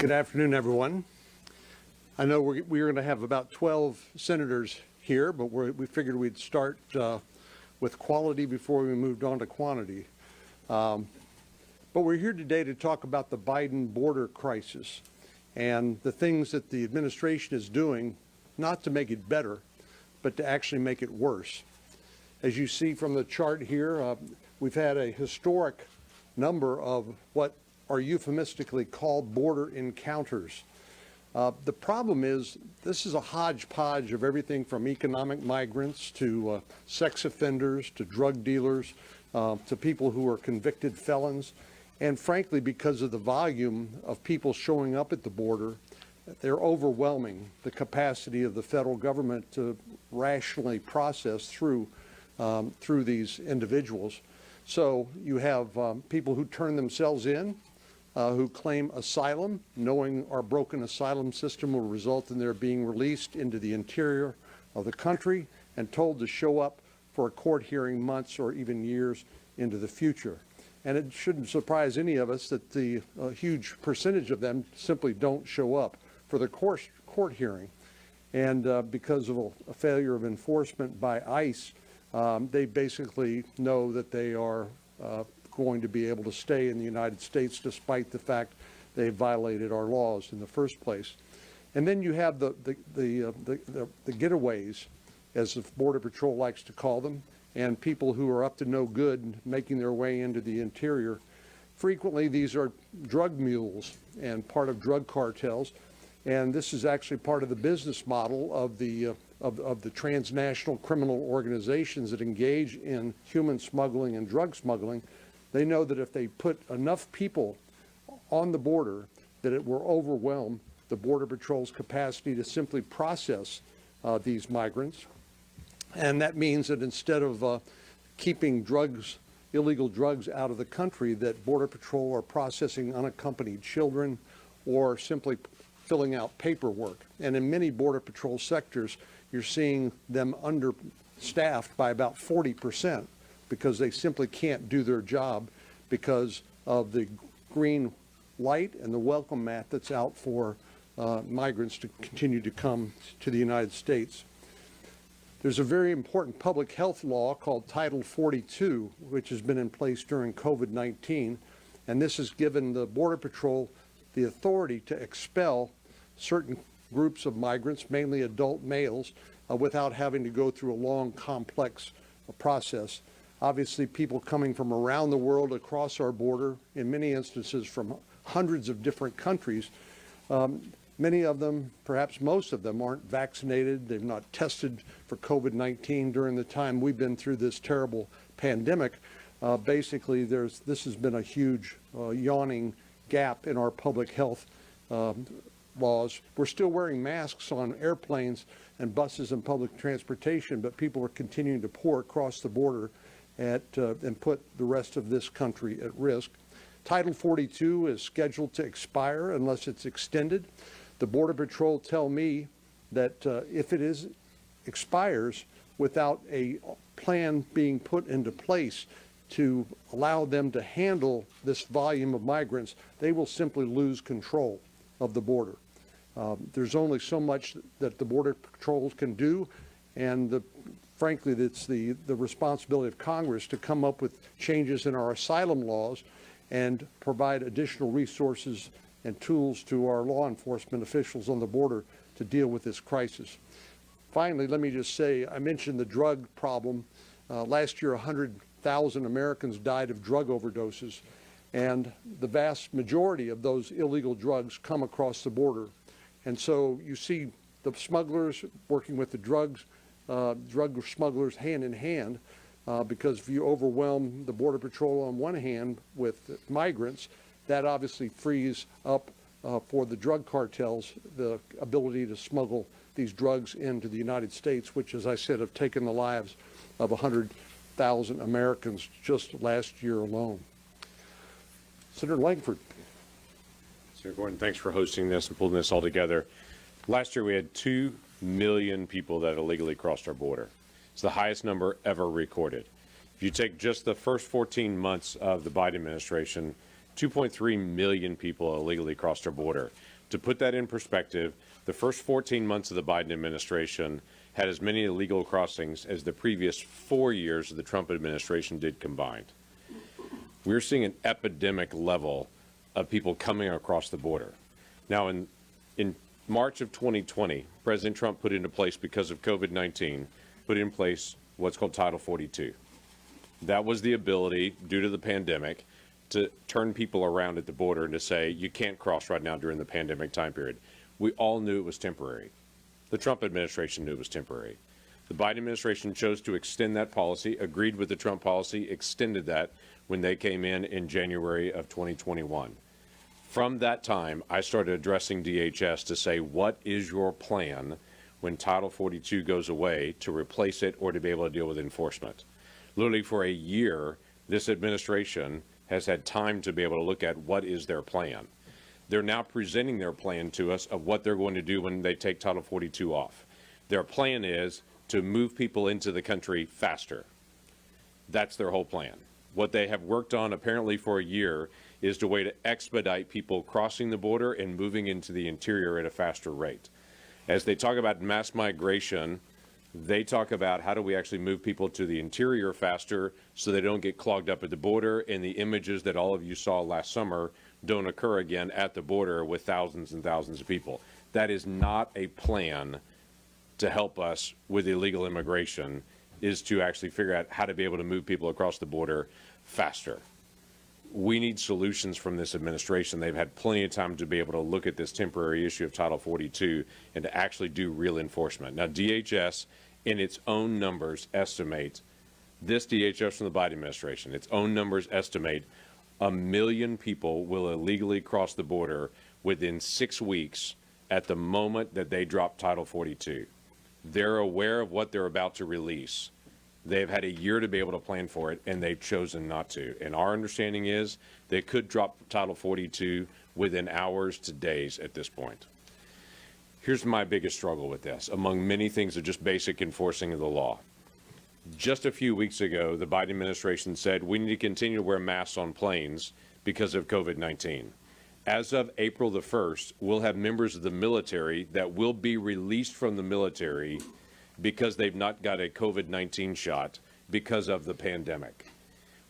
Good afternoon, everyone. I know we're going to have about 12 senators here, but we figured we'd start with quality before we moved on to quantity. But we're here today to talk about the Biden border crisis and the things that the administration is doing, not to make it better, but to actually make it worse. As you see from the chart here, we've had a historic number of what are euphemistically called border encounters. The problem is this is a hodgepodge of everything from economic migrants to sex offenders to drug dealers to people who are convicted felons. And frankly, because of the volume of people showing up at the border, they're overwhelming the capacity of the federal government to rationally process through these individuals. So you have people who turn themselves in, who claim asylum, knowing our broken asylum system will result in their being released into the interior of the country and told to show up for a court hearing months or even years into the future. And it shouldn't surprise any of us that the huge percentage of them simply don't show up for the court hearing. And because of a failure of enforcement by ICE, they basically know that they are going to be able to stay in the United States despite the fact they violated our laws in the first place. And then you have the getaways, as the Border Patrol likes to call them, and people who are up to no good making their way into the interior. Frequently, these are drug mules and part of drug cartels, and this is actually part of the business model of the transnational criminal organizations that engage in human smuggling and drug smuggling. They know that if they put enough people on the border, that it will overwhelm the Border Patrol's capacity to simply process these migrants. And that means that instead of keeping illegal drugs out of the country, that Border Patrol are processing unaccompanied children or simply filling out paperwork. And in many Border Patrol sectors, you're seeing them understaffed by about 40%. Because they simply can't do their job because of the green light and the welcome mat that's out for migrants to continue to come to the United States. There's a very important public health law called Title 42, which has been in place during COVID-19, and this has given the Border Patrol the authority to expel certain groups of migrants, mainly adult males, without having to go through a long, complex process. Obviously, people coming from around the world across our border, in many instances from hundreds of different countries. Many of them, perhaps most of them, aren't vaccinated. They've not tested for COVID-19 during the time we've been through this terrible pandemic. Basically, this has been a huge yawning gap in our public health laws. We're still wearing masks on airplanes and buses and public transportation, but people are continuing to pour across the border and put the rest of this country at risk. Title 42 is scheduled to expire unless it's extended. The Border Patrol tell me that if it expires without a plan being put into place to allow them to handle this volume of migrants, they will simply lose control of the border. There's only so much that the Border Patrols can do, and frankly, it's the responsibility of Congress to come up with changes in our asylum laws and provide additional resources and tools to our law enforcement officials on the border to deal with this crisis. Finally, let me just say, I mentioned the drug problem. Last year, 100,000 Americans died of drug overdoses, and the vast majority of those illegal drugs come across the border. And so you see the smugglers working with the drug smugglers hand in hand, because if you overwhelm the Border Patrol on one hand with migrants, that obviously frees up for the drug cartels the ability to smuggle these drugs into the United States, which, as I said, have taken the lives of 100,000 Americans just last year alone. Senator Langford. Senator Gordon, thanks for hosting this and pulling this all together. Last year we had 2 million people that illegally crossed our border. It's the highest number ever recorded. If you take just the first 14 months of the Biden administration, 2.3 million people illegally crossed our border. To put that in perspective, the first 14 months of the Biden administration had as many illegal crossings as the previous 4 years of the Trump administration did combined. We're seeing an epidemic level of people coming across the border. Now, in March of 2020, President Trump put into place, because of COVID-19, put in place what's called Title 42. That was the ability, due to the pandemic, to turn people around at the border and to say, you can't cross right now during the pandemic time period. We all knew it was temporary. The Trump administration knew it was temporary. The Biden administration chose to extend that policy, agreed with the Trump policy, extended that when they came in January of 2021. From that time, I started addressing DHS to say, what is your plan when Title 42 goes away, to replace it or to be able to deal with enforcement? Literally for a year, this administration has had time to be able to look at what is their plan. They're now presenting their plan to us of what they're going to do when they take Title 42 off. Their plan is to move people into the country faster. That's their whole plan. What they have worked on apparently for a year is the way to expedite people crossing the border and moving into the interior at a faster rate. As they talk about mass migration, they talk about how do we actually move people to the interior faster so they don't get clogged up at the border, and the images that all of you saw last summer don't occur again at the border with thousands and thousands of people. That is not a plan to help us with illegal immigration, is to actually figure out how to be able to move people across the border faster. We need solutions from this administration. They've had plenty of time to be able to look at this temporary issue of Title 42 and to actually do real enforcement. Now, DHS, in its own numbers, estimate, this DHS from the Biden administration, its own numbers estimate 1 million people will illegally cross the border within 6 weeks at the moment that they drop Title 42. They're aware of what they're about to release. They've had a year to be able to plan for it, and they've chosen not to. And our understanding is they could drop Title 42 within hours to days at this point. Here's my biggest struggle with this, among many things of just basic enforcing of the law. Just a few weeks ago, the Biden administration said we need to continue to wear masks on planes because of COVID-19. As of April the 1st, we'll have members of the military that will be released from the military because they've not got a COVID-19 shot because of the pandemic.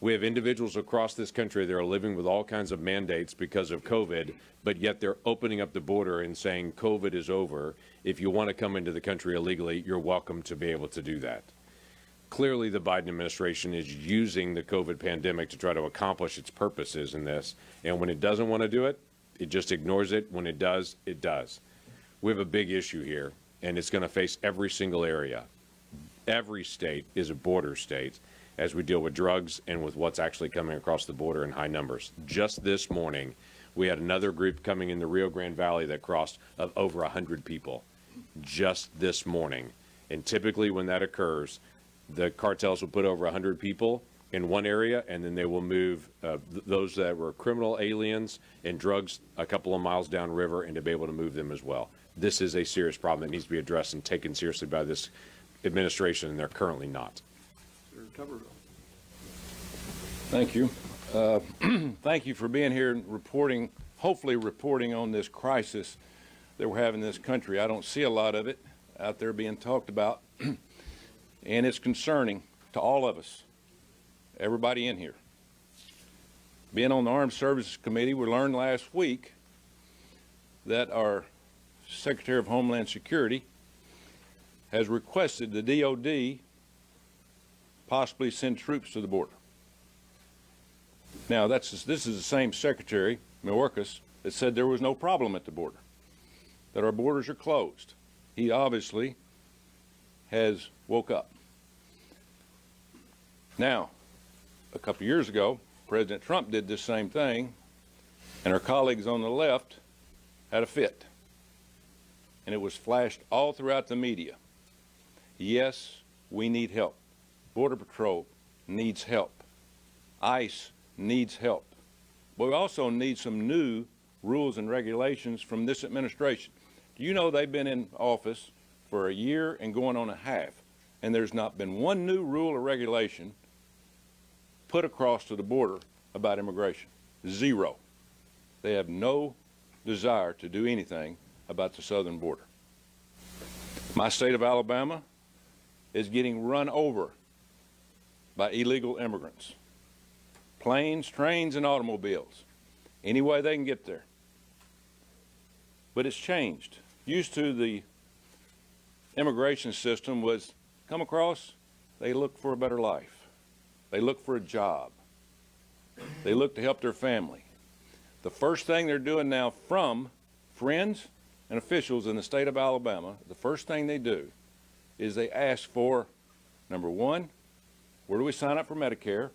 We have individuals across this country that are living with all kinds of mandates because of COVID, but yet they're opening up the border and saying COVID is over. If you want to come into the country illegally, you're welcome to be able to do that. Clearly, the Biden administration is using the COVID pandemic to try to accomplish its purposes in this. And when it doesn't want to do it, it just ignores it. When it does, it does. We have a big issue here, and it's going to face every single area. Every state is a border state as we deal with drugs and with what's actually coming across the border in high numbers. Just this morning, we had another group coming in the Rio Grande Valley that crossed of over 100 people just this morning. And typically when that occurs, the cartels will put over 100 people in one area, and then they will move those that were criminal aliens and drugs a couple of miles downriver, and to be able to move them as well. This is a serious problem that needs to be addressed and taken seriously by this administration, and they're currently not. Thank you. Thank you for being here and reporting, hopefully reporting on this crisis that we're having in this country. I don't see a lot of it out there being talked about, and it's concerning to all of us, everybody in here. Being on the Armed Services Committee, we learned last week that our Secretary of Homeland Security has requested the DOD possibly send troops to the border. Now, this is the same Secretary, Mayorkas, that said there was no problem at the border, that our borders are closed. He obviously has woke up. Now, a couple years ago, President Trump did this same thing, and our colleagues on the left had a fit. And it was flashed all throughout the media. Yes, we need help. Border Patrol needs help. ICE needs help. But we also need some new rules and regulations from this administration. Do you know they've been in office for a year and going on a half, and there's not been one new rule or regulation put across to the border about immigration? Zero. They have no desire to do anything about the southern border. My state of Alabama is getting run over by illegal immigrants. Planes, trains, and automobiles. Any way they can get there. But it's changed. Used to, the immigration system was come across, they look for a better life. They look for a job. They look to help their family. The first thing they're doing now from friends and officials in the state of Alabama, the first thing they do is they ask for, number one, where do we sign up for Medicare?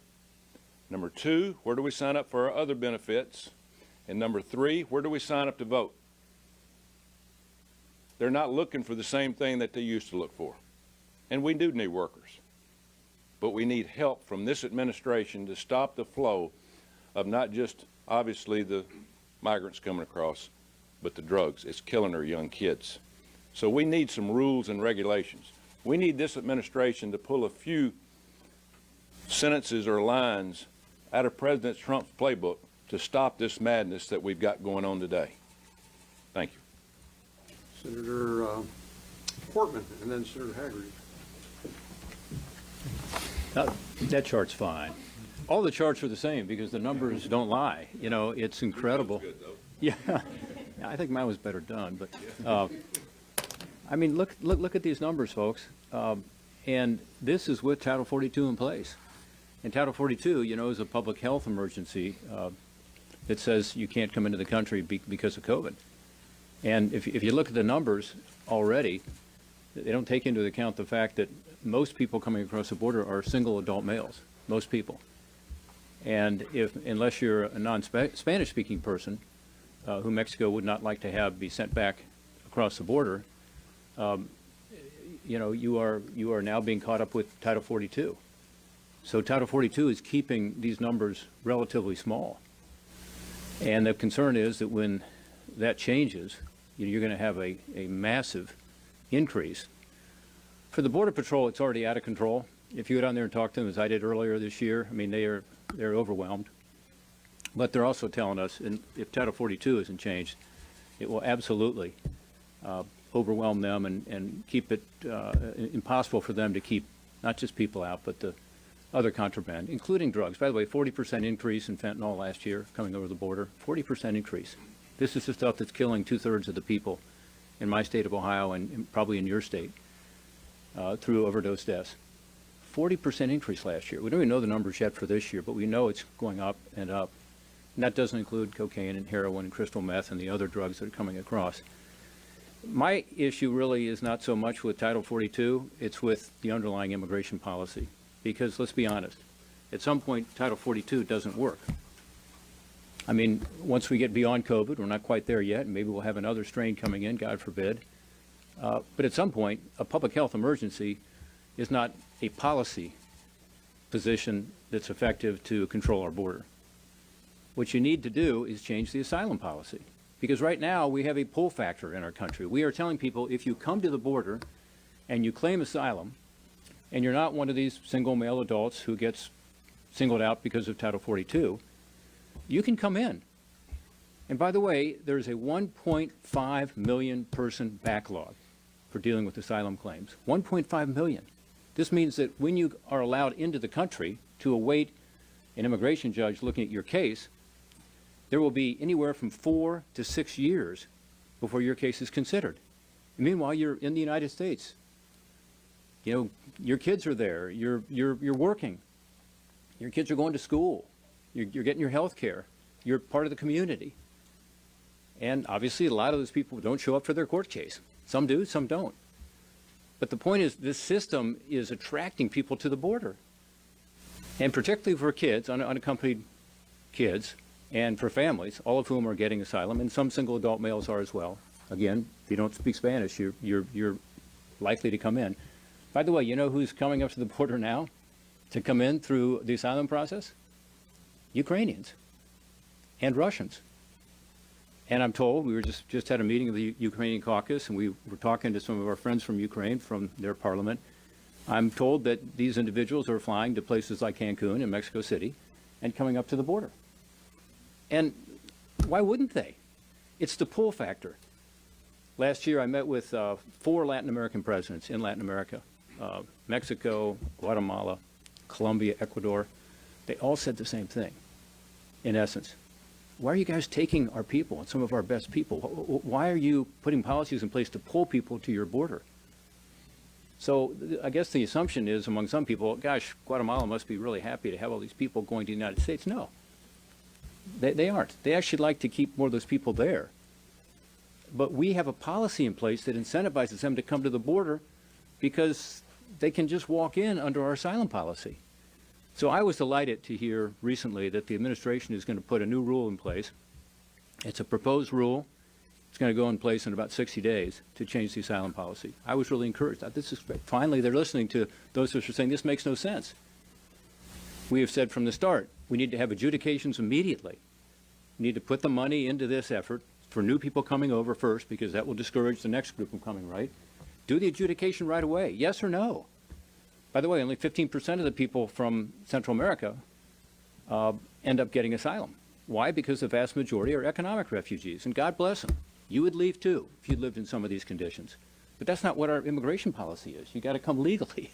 Number two, where do we sign up for our other benefits? And number three, where do we sign up to vote? They're not looking for the same thing that they used to look for. And we do need workers. But we need help from this administration to stop the flow of not just, obviously, the migrants coming across, but the drugs. It's killing our young kids. So we need some rules and regulations. We need this administration to pull a few sentences or lines out of President Trump's playbook to stop this madness that we've got going on today. Thank you. Senator Portman, and then Senator Hagerty. That chart's fine. All the charts are the same because the numbers don't lie. You know, it's incredible. Yeah, I think mine was better done. But I mean, look at these numbers, folks. And this is with Title 42 in place. And Title 42, you know, is a public health emergency that says you can't come into the country because of COVID. And if you look at the numbers already, they don't take into account the fact that most people coming across the border are single adult males, most people. And unless you're a non-Spanish speaking person who Mexico would not like to have be sent back across the border, you know, you are now being caught up with Title 42. So Title 42 is keeping these numbers relatively small. And the concern is that when that changes, you're going to have a massive increase. For the Border Patrol, it's already out of control. If you go down there and talk to them, as I did earlier this year, I mean, they're overwhelmed. But they're also telling us, and if Title 42 isn't changed, it will absolutely overwhelm them and keep it impossible for them to keep not just people out, but the other contraband, including drugs. By the way, 40% increase in fentanyl last year coming over the border, 40% increase. This is the stuff that's killing 2/3 of the people in my state of Ohio and probably in your state through overdose deaths. 40% increase last year. We don't even know the numbers yet for this year, but we know it's going up and up. And that doesn't include cocaine and heroin and crystal meth and the other drugs that are coming across. My issue really is not so much with Title 42, it's with the underlying immigration policy. Because let's be honest, at some point Title 42 doesn't work. I mean, once we get beyond COVID, we're not quite there yet, and maybe we'll have another strain coming in, God forbid. But at some point, a public health emergency is not a policy position that's effective to control our border. What you need to do is change the asylum policy. Because right now, we have a pull factor in our country. We are telling people, if you come to the border and you claim asylum, and you're not one of these single male adults who gets singled out because of Title 42, you can come in. And by the way, there's a 1.5 million person backlog for dealing with asylum claims. 1.5 million. This means that when you are allowed into the country to await an immigration judge looking at your case, there will be anywhere from 4 to 6 years before your case is considered. And meanwhile, you're in the United States. You know, your kids are there. You're working. Your kids are going to school. You're getting your health care. You're part of the community. And obviously, a lot of those people don't show up for their court case. Some do, some don't. But the point is, this system is attracting people to the border. And particularly for kids, unaccompanied kids, and for families, all of whom are getting asylum, and some single adult males are as well. Again, if you don't speak Spanish, you're likely to come in. By the way, you know who's coming up to the border now to come in through the asylum process? Ukrainians and Russians. And I'm told, we were just had a meeting of the Ukrainian caucus, and we were talking to some of our friends from Ukraine, from their parliament. I'm told that these individuals are flying to places like Cancun and Mexico City and coming up to the border. And why wouldn't they? It's the pull factor. Last year, I met with 4 Latin American presidents in Latin America, Mexico, Guatemala, Colombia, Ecuador. They all said the same thing, in essence. Why are you guys taking our people and some of our best people? Why are you putting policies in place to pull people to your border? So I guess the assumption is among some people, gosh, Guatemala must be really happy to have all these people going to the United States. No, they aren't. They actually like to keep more of those people there. But we have a policy in place that incentivizes them to come to the border because they can just walk in under our asylum policy. So I was delighted to hear recently that the administration is going to put a new rule in place. It's a proposed rule. It's going to go in place in about 60 days to change the asylum policy. I was really encouraged. This is great. Finally, they're listening to those who are saying this makes no sense. We have said from the start, we need to have adjudications immediately. We need to put the money into this effort for new people coming over first, because that will discourage the next group from coming, right? Do the adjudication right away, yes or no? By the way, only 15% of the people from Central America end up getting asylum. Why? Because the vast majority are economic refugees, and God bless them. You would leave too if you lived in some of these conditions. But that's not what our immigration policy is. You got to come legally.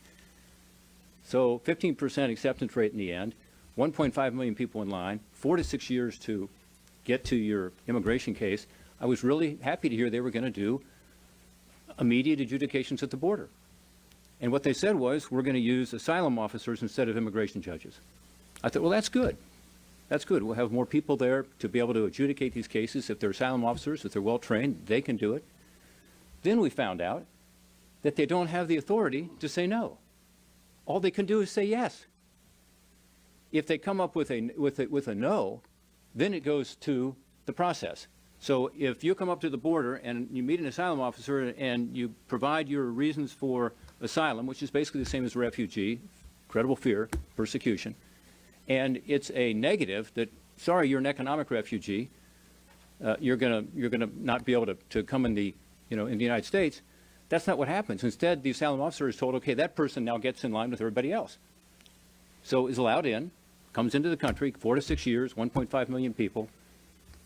So 15% acceptance rate in the end, 1.5 million people in line, 4 to 6 years to get to your immigration case. I was really happy to hear they were going to do immediate adjudications at the border. And what they said was, we're going to use asylum officers instead of immigration judges. I thought, well, that's good. That's good. We'll have more people there to be able to adjudicate these cases. If they're asylum officers, if they're well-trained, they can do it. Then we found out that they don't have the authority to say no. All they can do is say yes. If they come up with a no, then it goes to the process. So if you come up to the border and you meet an asylum officer and you provide your reasons for asylum, which is basically the same as refugee, credible fear, persecution, and it's a negative that, sorry, you're an economic refugee, you're gonna not be able to come in the United States. That's not what happens. Instead, the asylum officer is told, okay, that person now gets in line with everybody else. So is allowed in, comes into the country, 4 to 6 years, 1.5 million people,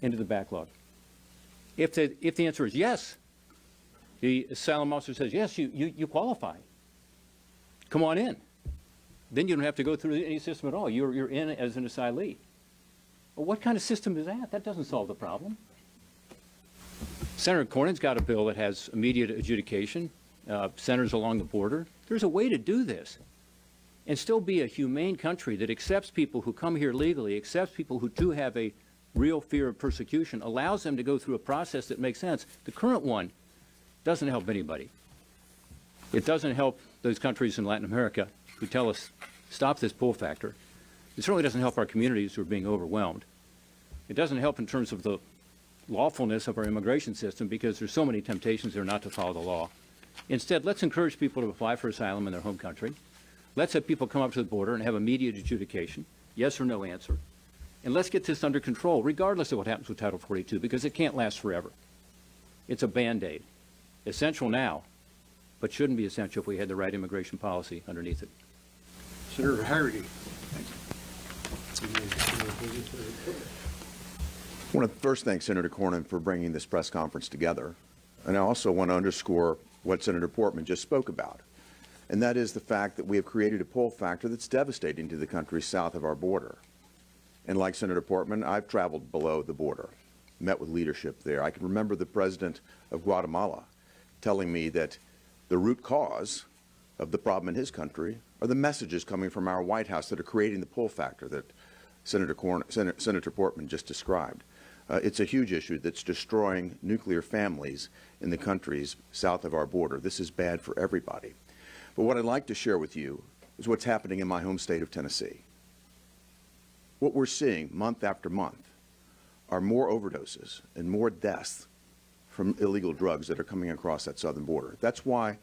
into the backlog. If the answer is yes, the asylum officer says, yes, you qualify. Come on in. Then you don't have to go through any system at all. You're in as an asylee. Well, what kind of system is that? That doesn't solve the problem. Senator Cornyn's got a bill that has immediate adjudication, centers along the border. There's a way to do this and still be a humane country that accepts people who come here legally, accepts people who do have a real fear of persecution, allows them to go through a process that makes sense. The current one doesn't help anybody. It doesn't help those countries in Latin America who tell us, stop this pull factor. It certainly doesn't help our communities who are being overwhelmed. It doesn't help in terms of the lawfulness of our immigration system, because there's so many temptations there not to follow the law. Instead, let's encourage people to apply for asylum in their home country. Let's have people come up to the border and have immediate adjudication, yes or no answer. And let's get this under control, regardless of what happens with Title 42, because it can't last forever. It's a Band-Aid. Essential now, but shouldn't be essential if we had the right immigration policy underneath it. Senator Harity. I want to first thank Senator Cornyn for bringing this press conference together. And I also want to underscore what Senator Portman just spoke about. And that is the fact that we have created a pull factor that's devastating to the countries south of our border. And like Senator Portman, I've traveled below the border, met with leadership there. I can remember the president of Guatemala telling me that the root cause of the problem in his country are the messages coming from our White House that are creating the pull factor that Senator Portman just described. It's a huge issue that's destroying nuclear families in the countries south of our border. This is bad for everybody. But what I'd like to share with you is what's happening in my home state of Tennessee. What we're seeing month after month are more overdoses and more deaths from illegal drugs that are coming across that southern border. That's why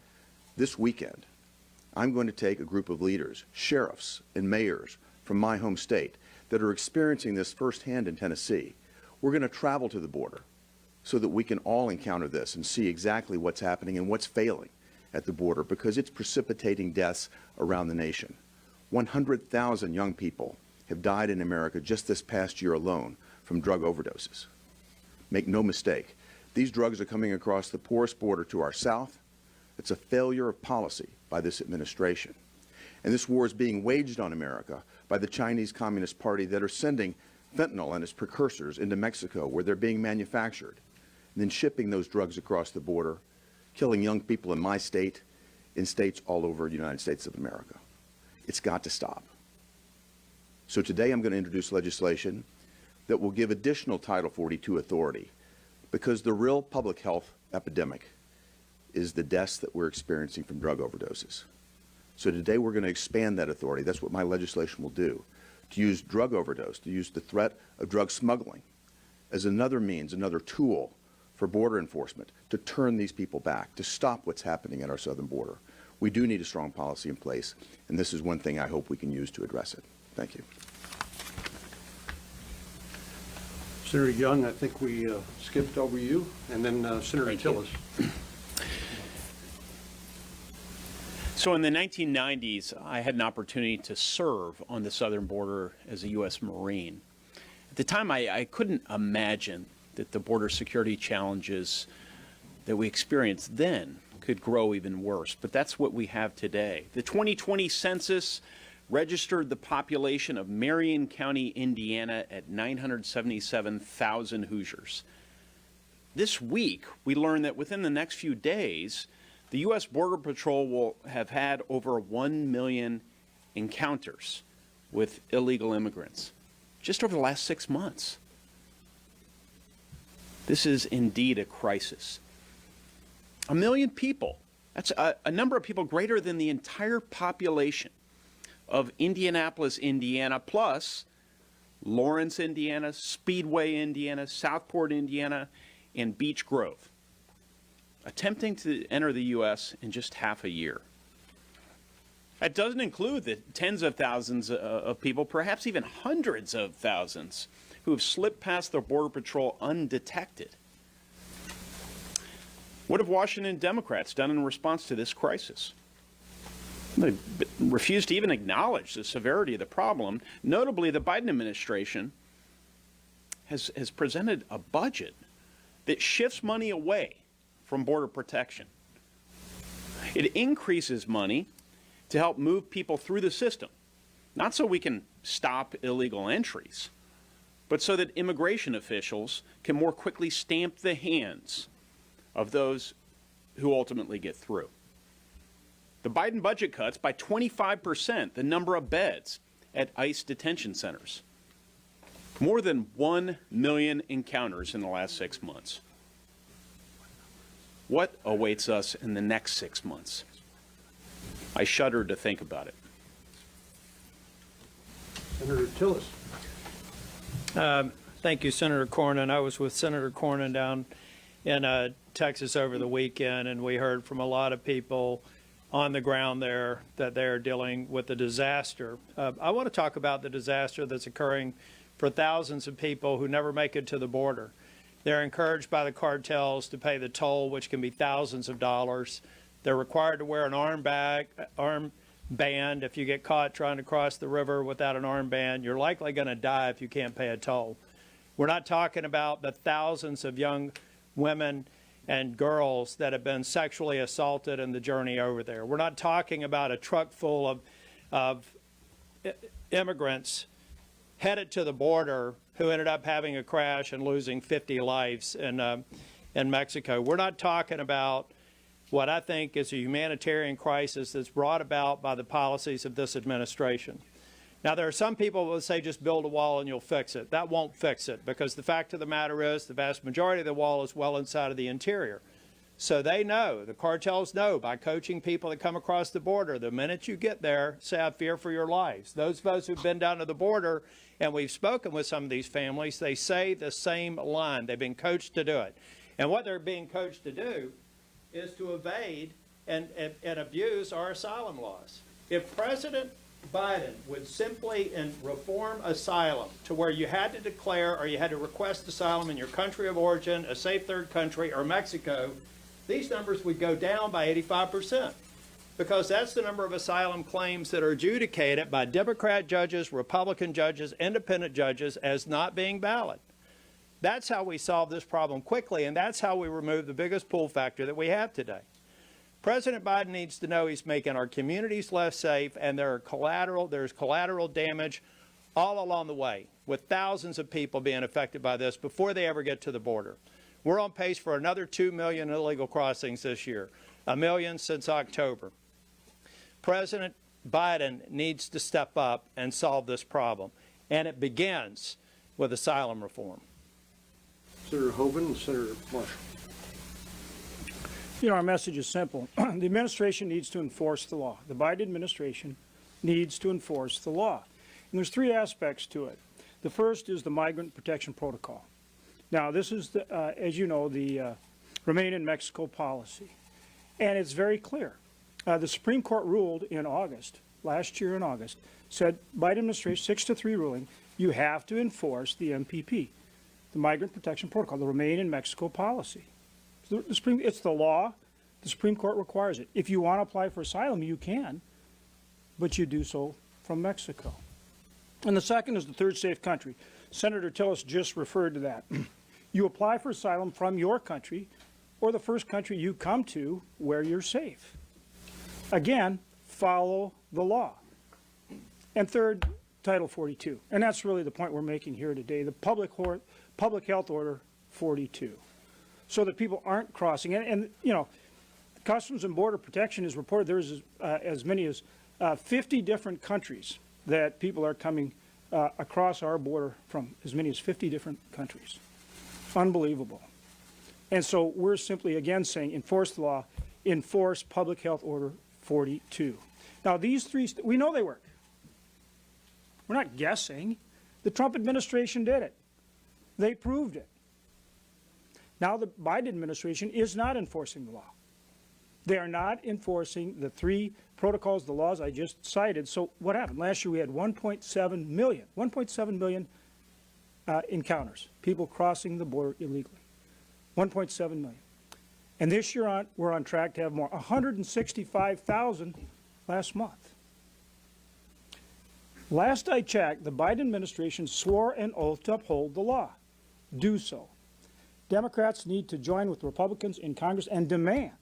this weekend I'm going to take a group of leaders, sheriffs and mayors from my home state that are experiencing this firsthand in Tennessee. We're going to travel to the border so that we can all encounter this and see exactly what's happening and what's failing at the border, because it's precipitating deaths around the nation. 100,000 young people have died in America just this past year alone from drug overdoses. Make no mistake, these drugs are coming across the porous border to our south. It's a failure of policy by this administration. And this war is being waged on America by the Chinese Communist Party that are sending fentanyl and its precursors into Mexico, where they're being manufactured, and then shipping those drugs across the border, killing young people in my state, in states all over the United States of America. It's got to stop. So today I'm going to introduce legislation that will give additional Title 42 authority, because the real public health epidemic is the deaths that we're experiencing from drug overdoses. So today we're going to expand that authority. That's what my legislation will do, to use drug overdose, to use the threat of drug smuggling as another means, another tool for border enforcement to turn these people back, to stop what's happening at our southern border. We do need a strong policy in place, and this is one thing I hope we can use to address it. Thank you. Senator Young, I think we skipped over you, and then Senator Tillis. So in the 1990s, I had an opportunity to serve on the southern border as a U.S. Marine. At the time, I couldn't imagine that the border security challenges that we experienced then could grow even worse, but that's what we have today. The 2020 census registered the population of Marion County, Indiana at 977,000 Hoosiers. This week, we learned that within the next few days, the U.S. Border Patrol will have had over 1 million encounters with illegal immigrants just over the last 6 months. This is indeed a crisis. 1 million people, that's a number of people greater than the entire population of Indianapolis, Indiana, plus Lawrence, Indiana, Speedway, Indiana, Southport, Indiana, and Beech Grove, attempting to enter the U.S. in just half a year. That doesn't include the tens of thousands of people, perhaps even hundreds of thousands, who have slipped past the Border Patrol undetected. What have Washington Democrats done in response to this crisis? They refuse to even acknowledge the severity of the problem. Notably, the Biden administration has presented a budget that shifts money away from border protection. It increases money to help move people through the system, not so we can stop illegal entries, but so that immigration officials can more quickly stamp the hands of those who ultimately get through. The Biden budget cuts by 25% the number of beds at ICE detention centers. More than 1 million encounters in the last 6 months. What awaits us in the next 6 months? I shudder to think about it. Senator Tillis. Thank you, Senator Cornyn. I was with Senator Cornyn down in Texas over the weekend, and we heard from a lot of people on the ground there that they're dealing with a disaster. I want to talk about the disaster that's occurring for thousands of people who never make it to the border. They're encouraged by the cartels to pay the toll, which can be thousands of dollars. They're required to wear an armband. If you get caught trying to cross the river without an armband, you're likely going to die if you can't pay a toll. We're not talking about the thousands of young women and girls that have been sexually assaulted in the journey over there. We're not talking about a truck full of immigrants headed to the border who ended up having a crash and losing 50 lives in Mexico. We're not talking about what I think is a humanitarian crisis that's brought about by the policies of this administration. Now, there are some people who will say just build a wall and you'll fix it. That won't fix it, because the fact of the matter is the vast majority of the wall is well inside of the interior. So they know, the cartels know by coaching people that come across the border, the minute you get there, say, I fear for your lives. Those of us who've been down to the border and we've spoken with some of these families, they say the same line. They've been coached to do it. And what they're being coached to do is to evade and abuse our asylum laws. If President Biden would simply reform asylum to where you had to declare or you had to request asylum in your country of origin, a safe third country, or Mexico, these numbers would go down by 85%, because that's the number of asylum claims that are adjudicated by Democrat judges, Republican judges, independent judges as not being valid. That's how we solve this problem quickly, and that's how we remove the biggest pull factor that we have today. President Biden needs to know he's making our communities less safe, and there's collateral damage all along the way, with thousands of people being affected by this before they ever get to the border. We're on pace for another 2 million illegal crossings this year, 1 million since October. President Biden needs to step up and solve this problem, and it begins with asylum reform. Senator Hoeven and Senator Marshall. You know, our message is simple. The administration needs to enforce the law. The Biden administration needs to enforce the law. And there's three aspects to it. The first is the Migrant Protection Protocol. Now, this is, as you know, the Remain in Mexico policy. And it's very clear. The Supreme Court ruled in August, last year in August, said, Biden administration, 6-3 ruling, you have to enforce the MPP, the Migrant Protection Protocol, the Remain in Mexico policy. It's the law. The Supreme Court requires it. If you want to apply for asylum, you can, but you do so from Mexico. And the second is the third safe country. Senator Tillis just referred to that. You apply for asylum from your country or the first country you come to where you're safe. Again, follow the law. And third, Title 42. And that's really the point we're making here today, the Public Health Order 42. So that people aren't crossing. And you know, Customs and Border Protection has reported there's as many as 50 different countries that people are coming across our border from, as many as 50 different countries. Unbelievable. And so we're simply, again, saying enforce the law, enforce Public Health Order 42. Now, these three, we know they work. We're not guessing. The Trump administration did it. They proved it. Now the Biden administration is not enforcing the law. They are not enforcing the three protocols, the laws I just cited. So what happened? Last year we had 1.7 million encounters, people crossing the border illegally. 1.7 million. And this year we're on track to have more, 165,000 last month. Last I checked, the Biden administration swore an oath to uphold the law. Do so. Democrats need to join with Republicans in Congress and demand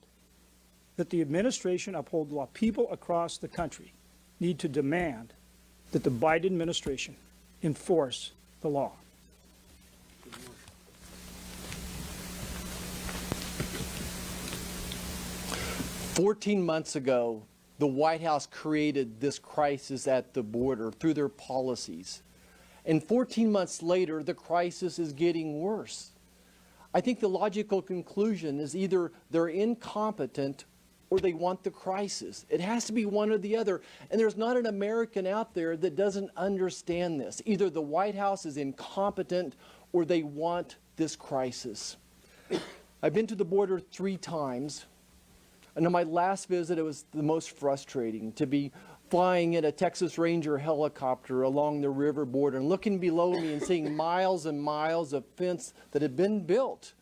that the administration uphold the law. People across the country need to demand that the Biden administration enforce the law. 14 months ago, the White House created this crisis at the border through their policies. And 14 months later, the crisis is getting worse. I think the logical conclusion is either they're incompetent or they want the crisis. It has to be one or the other. And there's not an American out there that doesn't understand this. Either the White House is incompetent or they want this crisis. I've been to the border 3 times. And on my last visit, it was the most frustrating to be flying in a Texas Ranger helicopter along the river border and looking below me and seeing miles and miles of fence that had been built.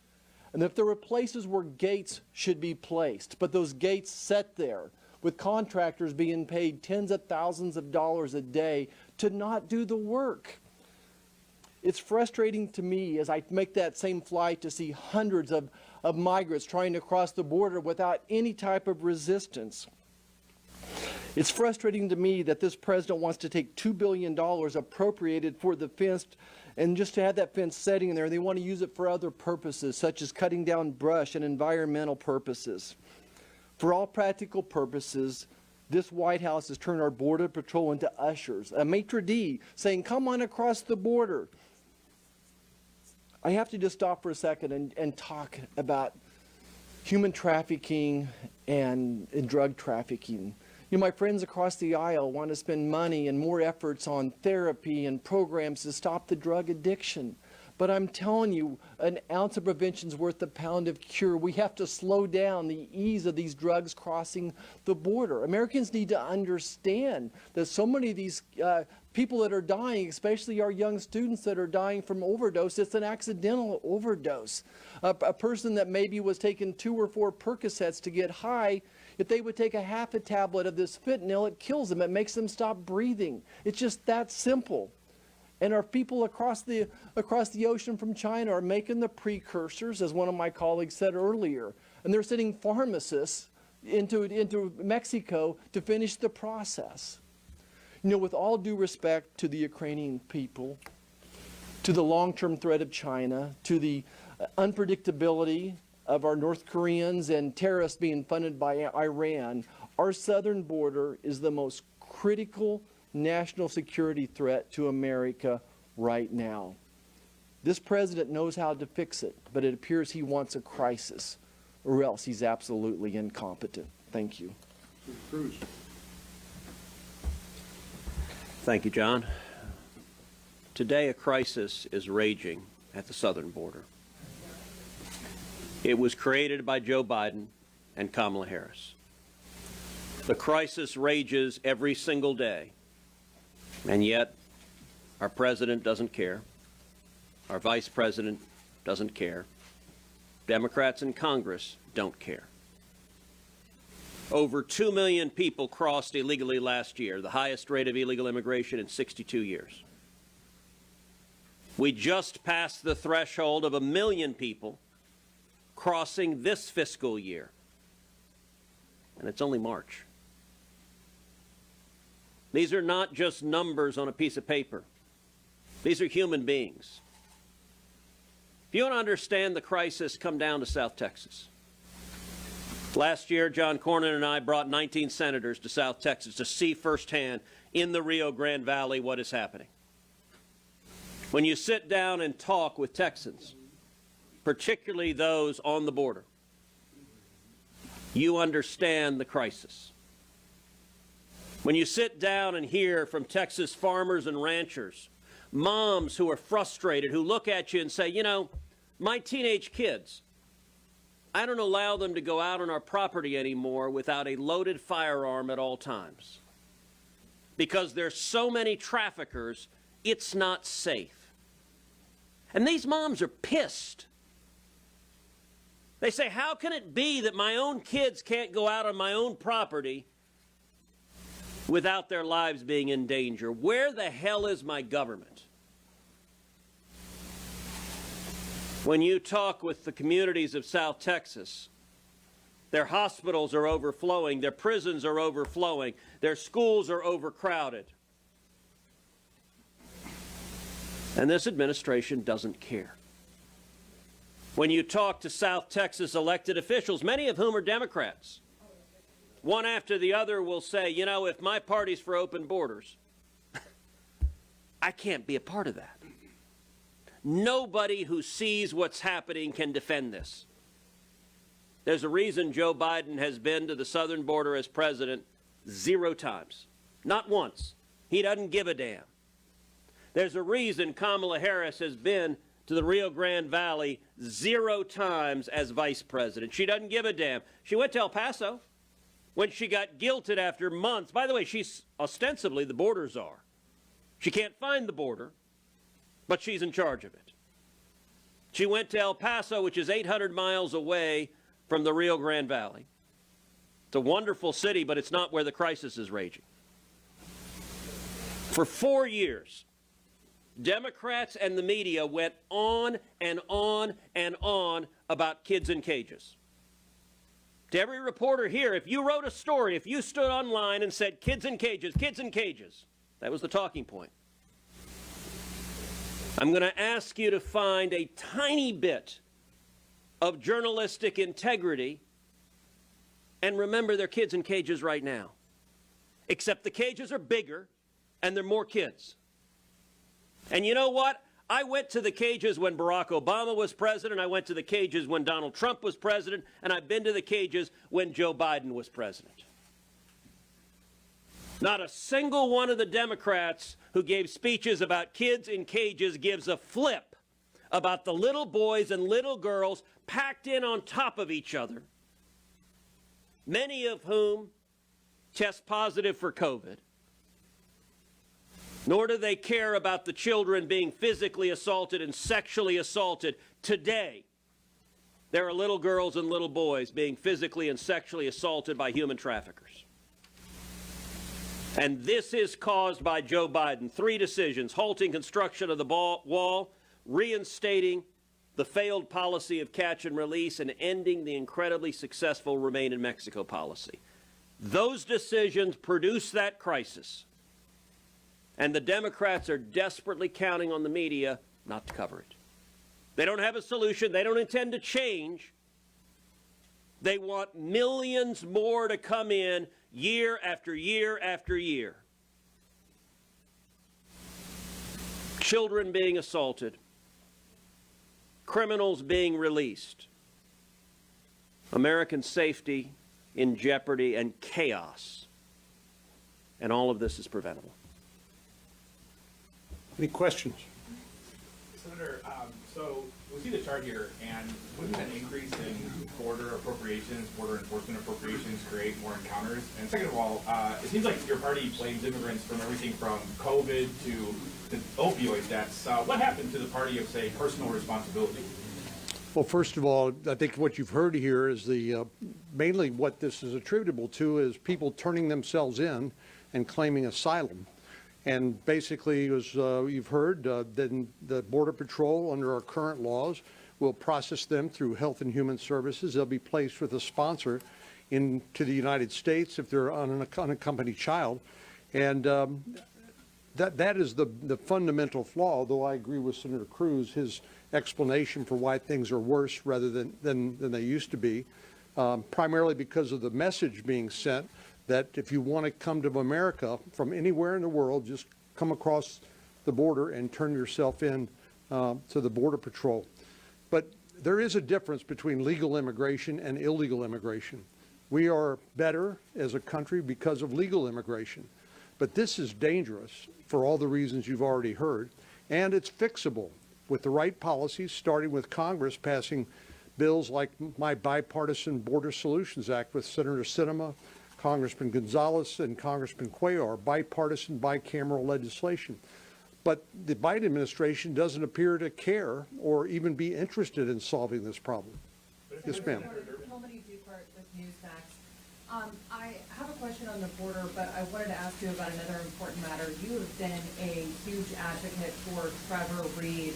And if there were places where gates should be placed, but those gates set there with contractors being paid tens of thousands of dollars a day to not do the work. It's frustrating to me as I make that same flight to see hundreds of migrants trying to cross the border without any type of resistance. It's frustrating to me that this president wants to take $2 billion appropriated for the fence and just to have that fence sitting there. They want to use it for other purposes, such as cutting down brush and environmental purposes. For all practical purposes, this White House has turned our Border Patrol into ushers, a maitre d' saying, come on across the border. I have to just stop for a second and talk about human trafficking and drug trafficking. You know, my friends across the aisle want to spend money and more efforts on therapy and programs to stop the drug addiction. But I'm telling you, an ounce of prevention is worth a pound of cure. We have to slow down the ease of these drugs crossing the border. Americans need to understand that so many of these people that are dying, especially our young students that are dying from overdose, it's an accidental overdose. A person that maybe was taking 2 or 4 Percocets to get high, if they would take a half a tablet of this fentanyl, it kills them. It makes them stop breathing. It's just that simple. And our people across the ocean from China are making the precursors, as one of my colleagues said earlier. And they're sending pharmacists into Mexico to finish the process. You know, with all due respect to the Ukrainian people, to the long-term threat of China, to the unpredictability of our North Koreans and terrorists being funded by Iran, our southern border is the most critical national security threat to America right now. This president knows how to fix it, but it appears he wants a crisis, or else he's absolutely incompetent. Thank you. Thank you, John. Today, a crisis is raging at the southern border. It was created by Joe Biden and Kamala Harris. The crisis rages every single day, and yet our president doesn't care. Our vice president doesn't care. Democrats in Congress don't care. Over 2 million people crossed illegally last year, the highest rate of illegal immigration in 62 years. We just passed the threshold of 1 million people crossing this fiscal year, and it's only March. These are not just numbers on a piece of paper. These are human beings. If you want to understand the crisis, come down to South Texas. Last year, John Cornyn and I brought 19 senators to South Texas to see firsthand in the Rio Grande Valley what is happening. When you sit down and talk with Texans, particularly those on the border, you understand the crisis. When you sit down and hear from Texas farmers and ranchers, moms who are frustrated, who look at you and say, you know, my teenage kids, I don't allow them to go out on our property anymore without a loaded firearm at all times. Because there's so many traffickers, it's not safe. And these moms are pissed. They say, how can it be that my own kids can't go out on my own property without their lives being in danger? Where the hell is my government? When you talk with the communities of South Texas, their hospitals are overflowing, their prisons are overflowing, their schools are overcrowded. And this administration doesn't care. When you talk to South Texas elected officials, many of whom are Democrats, one after the other will say, you know, if my party's for open borders, I can't be a part of that. Nobody who sees what's happening can defend this. There's a reason Joe Biden has been to the southern border as president 0 times. Not once. He doesn't give a damn. There's a reason Kamala Harris has been to the Rio Grande Valley 0 times as vice president. She doesn't give a damn. She went to El Paso when she got guilted after months. By the way, she's ostensibly the border czar. She can't find the border, but she's in charge of it. She went to El Paso, which is 800 miles away from the Rio Grande Valley. It's a wonderful city, but it's not where the crisis is raging. For 4 years, Democrats and the media went on and on and on about kids in cages. To every reporter here, if you wrote a story, if you stood online and said kids in cages, that was the talking point. I'm going to ask you to find a tiny bit of journalistic integrity and remember they're kids in cages right now. Except the cages are bigger and there are more kids. And you know what? I went to the cages when Barack Obama was president. I went to the cages when Donald Trump was president. And I've been to the cages when Joe Biden was president. Not a single one of the Democrats who gave speeches about kids in cages gives a flip about the little boys and little girls packed in on top of each other, many of whom test positive for COVID. Nor do they care about the children being physically assaulted and sexually assaulted. Today, there are little girls and little boys being physically and sexually assaulted by human traffickers. And this is caused by Joe Biden. 3 decisions: halting construction of the wall, reinstating the failed policy of catch and release, and ending the incredibly successful Remain in Mexico policy. Those decisions produce that crisis. And the Democrats are desperately counting on the media not to cover it. They don't have a solution. They don't intend to change. They want millions more to come in year after year after year. Children being assaulted. Criminals being released. American safety in jeopardy and chaos. And all of this is preventable. Any questions? Senator, so we see the chart here, and wouldn't an increase in border appropriations, border enforcement appropriations create more encounters? And second of all, it seems like your party blames immigrants from everything from COVID to the opioid deaths. What happened to the party of, say, personal responsibility? Well, first of all, I think what you've heard here is mainly what this is attributable to is people turning themselves in and claiming asylum. And basically, as you've heard, then the Border Patrol, under our current laws, will process them through Health and Human Services. They'll be placed with a sponsor into the United States if they're on an unaccompanied child. And that is the fundamental flaw, although I agree with Senator Cruz, his explanation for why things are worse rather than they used to be, primarily because of the message being sent that if you want to come to America from anywhere in the world, just come across the border and turn yourself in to the Border Patrol. But there is a difference between legal immigration and illegal immigration. We are better as a country because of legal immigration. But this is dangerous for all the reasons you've already heard, and it's fixable with the right policies, starting with Congress passing bills like my Bipartisan Border Solutions Act with Senator Sinema, Congressman Gonzalez, and Congressman Cuellar, bipartisan, bicameral legislation. But the Biden administration doesn't appear to care or even be interested in solving this problem. Yes, ma'am. I have a question on the border, but I wanted to ask you about another important matter. You have been a huge advocate for Trevor Reed.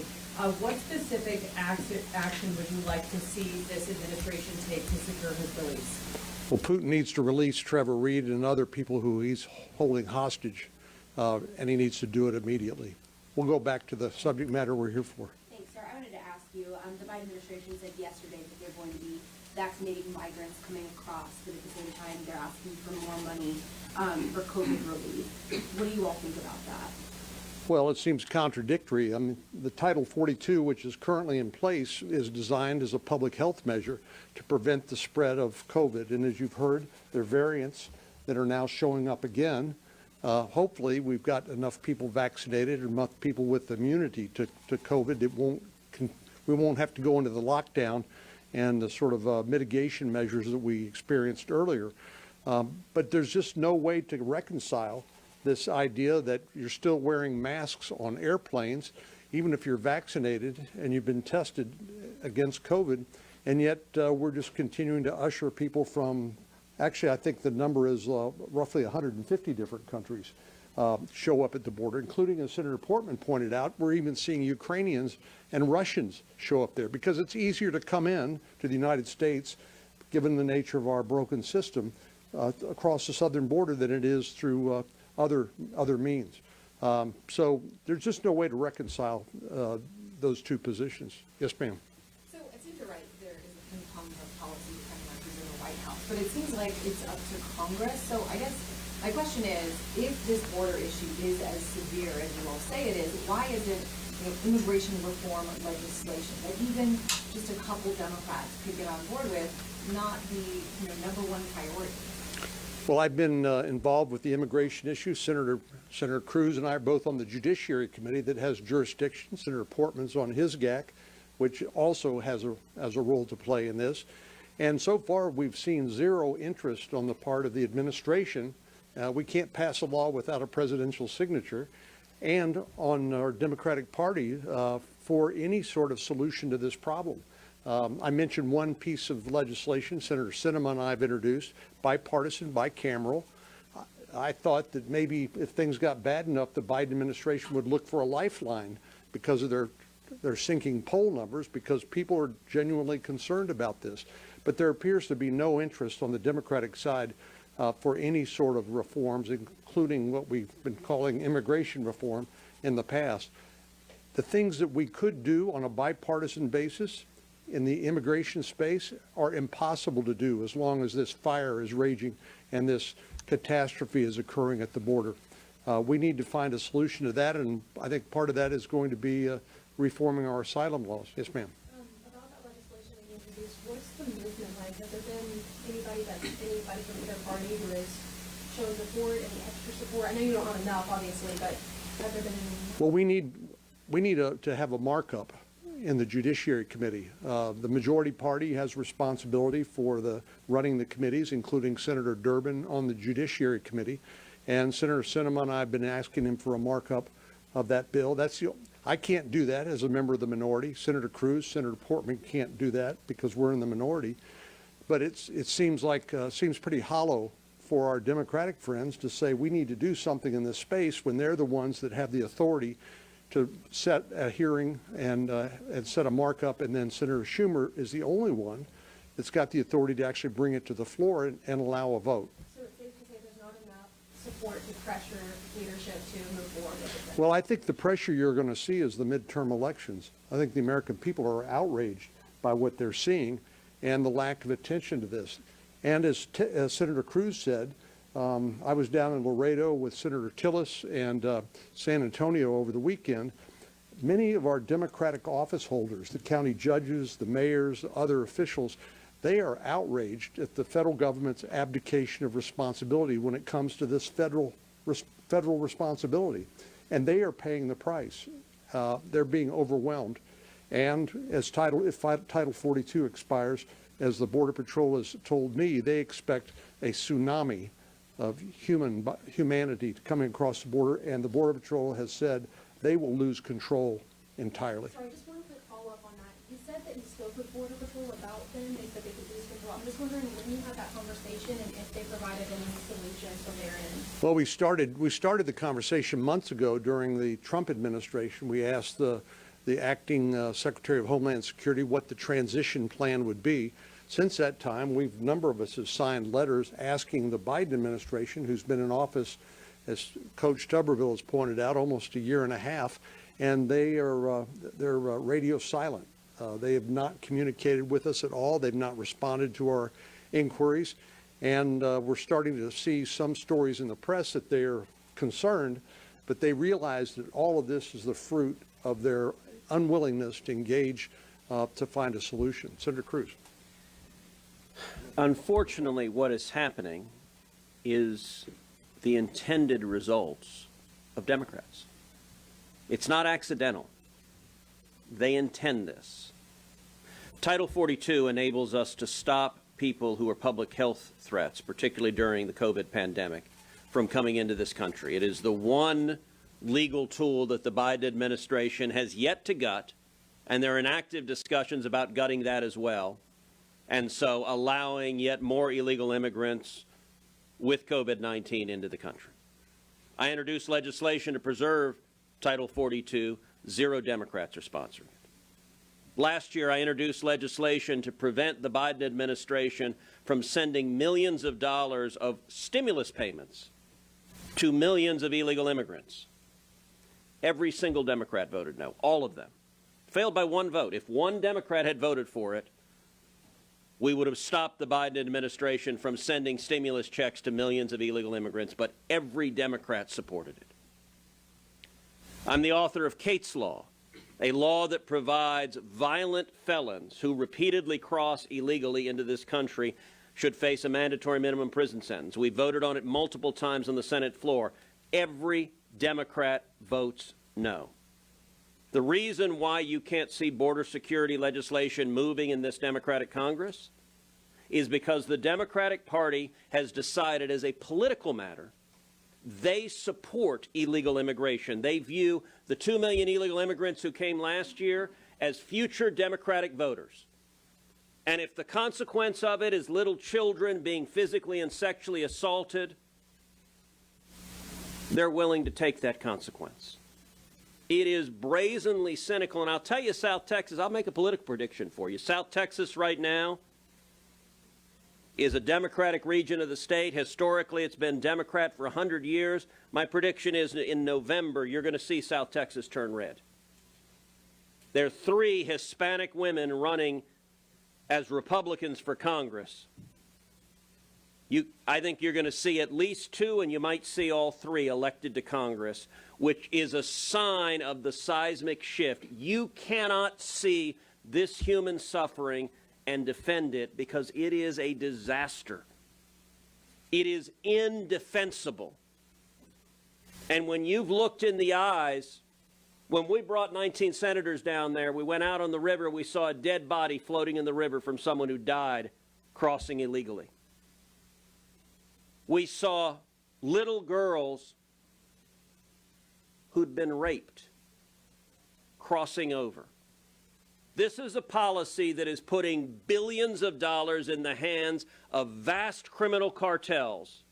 What specific action would you like to see this administration take to secure his release? Well, Putin needs to release Trevor Reed and other people who he's holding hostage, and he needs to do it immediately. We'll go back to the subject matter we're here for. Thanks, sir. I wanted to ask you, the Biden administration said yesterday that they're going to be vaccinating migrants coming across, but at the same time they're asking for more money for COVID relief. What do you all think about that? Well, it seems contradictory. I mean, the Title 42, which is currently in place, is designed as a public health measure to prevent the spread of COVID. And as you've heard, there are variants that are now showing up again. Hopefully, we've got enough people vaccinated and enough people with immunity to COVID that we won't have to go into the lockdown and the sort of mitigation measures that we experienced earlier. But there's just no way to reconcile this idea that you're still wearing masks on airplanes, even if you're vaccinated and you've been tested against COVID, and yet we're just continuing to usher people from, actually I think the number is roughly 150 different countries show up at the border, including, as Senator Portman pointed out, we're even seeing Ukrainians and Russians show up there because it's easier to come in to the United States, given the nature of our broken system, across the southern border than it is through other means. So there's just no way to reconcile those two positions. Yes, ma'am. So it seems you're right, there is a ping pong of policy depending on who's in the White House, but it seems like it's up to Congress. So I guess my question is, if this border issue is as severe as you all say it is, why isn't immigration reform legislation that even just a couple Democrats could get on board with not the number one priority? Well, I've been involved with the immigration issue. Senator Cruz and I are both on the Judiciary Committee that has jurisdiction. Senator Portman's on his GAC, which also has a role to play in this. And so far, we've seen zero interest on the part of the administration. We can't pass a law without a presidential signature, and on our Democratic Party for any sort of solution to this problem. I mentioned one piece of legislation Senator Sinema and I have introduced, bipartisan, bicameral. I thought that maybe if things got bad enough, the Biden administration would look for a lifeline because of their sinking poll numbers, because people are genuinely concerned about this. But there appears to be no interest on the Democratic side for any sort of reforms, including what we've been calling immigration reform in the past. The things that we could do on a bipartisan basis in the immigration space are impossible to do as long as this fire is raging and this catastrophe is occurring at the border. We need to find a solution to that, and I think part of that is going to be reforming our asylum laws. Yes, ma'am. About that legislation that you introduced, what's the movement like? Has there been anybody from either party who has shown support, any extra support? I know you don't have enough, obviously, but have there been any? Well, we need to have a markup in the Judiciary Committee. The majority party has responsibility for running the committees, including Senator Durbin on the Judiciary Committee. And Senator Sinema and I have been asking him for a markup of that bill. I can't do that as a member of the minority. Senator Cruz, Senator Portman can't do that because we're in the minority. But it seems pretty hollow for our Democratic friends to say we need to do something in this space when they're the ones that have the authority to set a hearing and set a markup, and then Senator Schumer is the only one that's got the authority to actually bring it to the floor and allow a vote. So it's safe to say there's not enough support to pressure leadership to move forward with it? Well, I think the pressure you're going to see is the midterm elections. I think the American people are outraged by what they're seeing and the lack of attention to this. And as Senator Cruz said, I was down in Laredo with Senator Tillis and San Antonio over the weekend. Many of our Democratic office holders, the county judges, the mayors, other officials, they are outraged at the federal government's abdication of responsibility when it comes to this federal responsibility. And they are paying the price. They're being overwhelmed. And if Title 42 expires, as the Border Patrol has told me, they expect a tsunami of humanity coming across the border, and the Border Patrol has said they will lose control entirely. Sorry, just one quick follow-up on that. You said that you spoke with Border Patrol about them. They said they could lose control. I'm just wondering when you had that conversation and if they provided any solutions from their end. Well, we started the conversation months ago during the Trump administration. We asked the acting Secretary of Homeland Security what the transition plan would be. Since that time, a number of us have signed letters asking the Biden administration, who's been in office, as Coach Tuberville has pointed out, almost a year and a half, and they're radio silent. They have not communicated with us at all. They've not responded to our inquiries, and we're starting to see some stories in the press that they are concerned, but they realize that all of this is the fruit of their unwillingness to engage to find a solution. Senator Cruz. Unfortunately, what is happening is the intended results of Democrats. It's not accidental. They intend this. Title 42 enables us to stop people who are public health threats, particularly during the COVID pandemic, from coming into this country. It is the one legal tool that the Biden administration has yet to gut, and they're in active discussions about gutting that as well. And so allowing yet more illegal immigrants with COVID-19 into the country. I introduced legislation to preserve Title 42. 0 Democrats are sponsoring it. Last year, I introduced legislation to prevent the Biden administration from sending millions of dollars of stimulus payments to millions of illegal immigrants. Every single Democrat voted no, all of them. Failed by one vote. If one Democrat had voted for it, we would have stopped the Biden administration from sending stimulus checks to millions of illegal immigrants, but every Democrat supported it. I'm the author of Kate's Law, a law that provides violent felons who repeatedly cross illegally into this country should face a mandatory minimum prison sentence. We voted on it multiple times on the Senate floor. Every Democrat votes no. The reason why you can't see border security legislation moving in this Democratic Congress is because the Democratic Party has decided as a political matter they support illegal immigration. They view the 2 million illegal immigrants who came last year as future Democratic voters. And if the consequence of it is little children being physically and sexually assaulted they're willing to take that consequence. It is brazenly cynical, and I'll tell you, South Texas, I'll make a political prediction for you. South Texas right now is a Democratic region of the state. Historically, it's been Democrat for 100 years. My prediction is in November, you're going to see South Texas turn red. There are 3 Hispanic women running as Republicans for Congress. I think you're going to see at least 2, and you might see all 3 elected to Congress, which is a sign of the seismic shift. You cannot see this human suffering and defend it because it is a disaster. It is indefensible. And when you've looked in the eyes, when we brought 19 senators down there, we went out on the river, we saw a dead body floating in the river from someone who died crossing illegally. We saw little girls who'd been raped crossing over. This is a policy that is putting billions of dollars in the hands of vast criminal cartels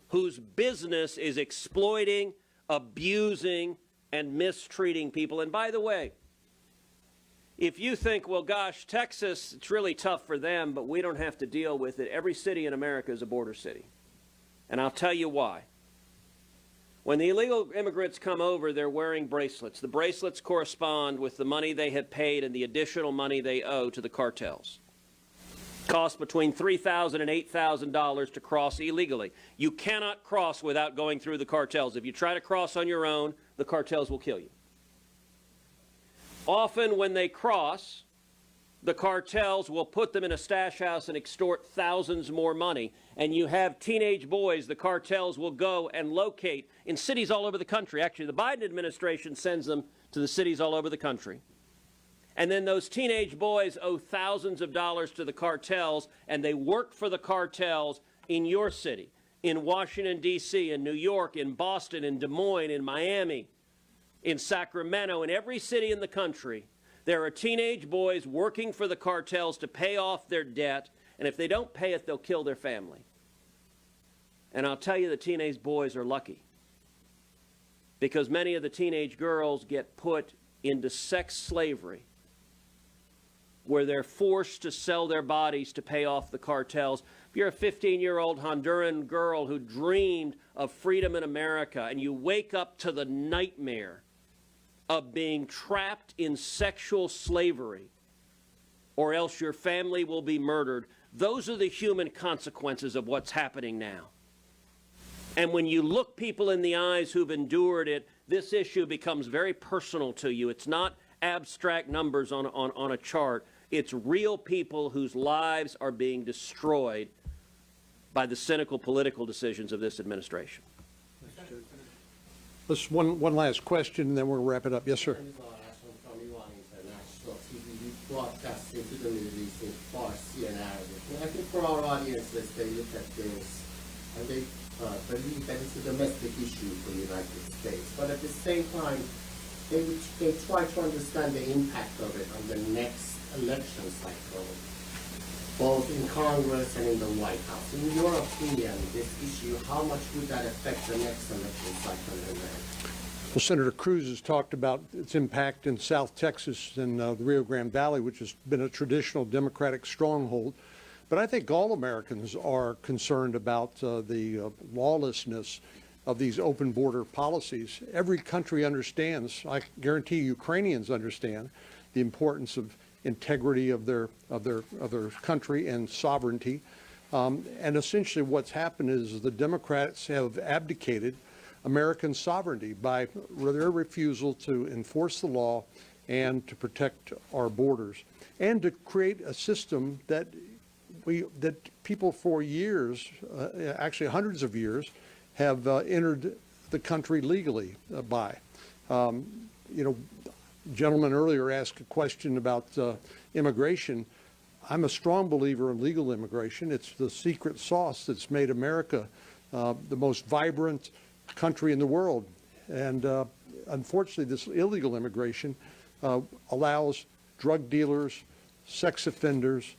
whose business is exploiting, abusing, and mistreating people. And by the way, if you think, well, gosh, Texas, it's really tough for them, but we don't have to deal with it. Every city in America is a border city. And I'll tell you why. When the illegal immigrants come over, they're wearing bracelets. The bracelets correspond with the money they have paid and the additional money they owe to the cartels. Costs between $3,000 and $8,000 to cross illegally. You cannot cross without going through the cartels. If you try to cross on your own, the cartels will kill you. Often when they cross, the cartels will put them in a stash house and extort thousands more money. And you have teenage boys the cartels will go and locate in cities all over the country. Actually, the Biden administration sends them to the cities all over the country. And then those teenage boys owe thousands of dollars to the cartels, and they work for the cartels in your city, in Washington, D.C., in New York, in Boston, in Des Moines, in Miami, in Sacramento, in every city in the country. There are teenage boys working for the cartels to pay off their debt, and if they don't pay it, they'll kill their family. And I'll tell you, the teenage boys are lucky because many of the teenage girls get put into sex slavery where they're forced to sell their bodies to pay off the cartels. If you're a 15-year-old Honduran girl who dreamed of freedom in America and you wake up to the nightmare of being trapped in sexual slavery, or else your family will be murdered. Those are the human consequences of what's happening now. And when you look people in the eyes who've endured it, this issue becomes very personal to you. It's not abstract numbers on a chart. It's real people whose lives are being destroyed by the cynical political decisions of this administration. Let's one last question, and then we'll wrap it up. Yes, sir. Broadcasting to the Middle East in Farsi and Arabic. And I think for our audiences, they look at this and they believe that it's a domestic issue for the United States. But at the same time, they try to understand the impact of it on the next election cycle, both in Congress and in the White House. In your opinion, this issue, how much would that affect the next election cycle in America? Well, Senator Cruz has talked about its impact in South Texas and the Rio Grande Valley, which has been a traditional Democratic stronghold. But I think all Americans are concerned about the lawlessness of these open border policies. Every country understands, I guarantee Ukrainians understand, the importance of integrity of their country and sovereignty. And essentially what's happened is the Democrats have abdicated American sovereignty by their refusal to enforce the law and to protect our borders and to create a system that people for years, actually hundreds of years, have entered the country legally by. Gentleman earlier asked a question about immigration. I'm a strong believer in legal immigration. It's the secret sauce that's made America the most vibrant country in the world. And unfortunately, this illegal immigration allows drug dealers, sex offenders,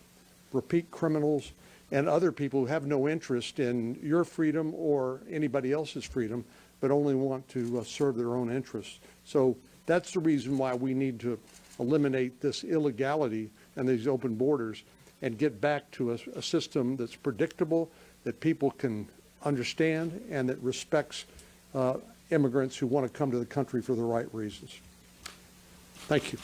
repeat criminals, and other people who have no interest in your freedom or anybody else's freedom but only want to serve their own interests. So that's the reason why we need to eliminate this illegality and these open borders and get back to a system that's predictable, that people can understand, and that respects immigrants who want to come to the country for the right reasons. Thank you.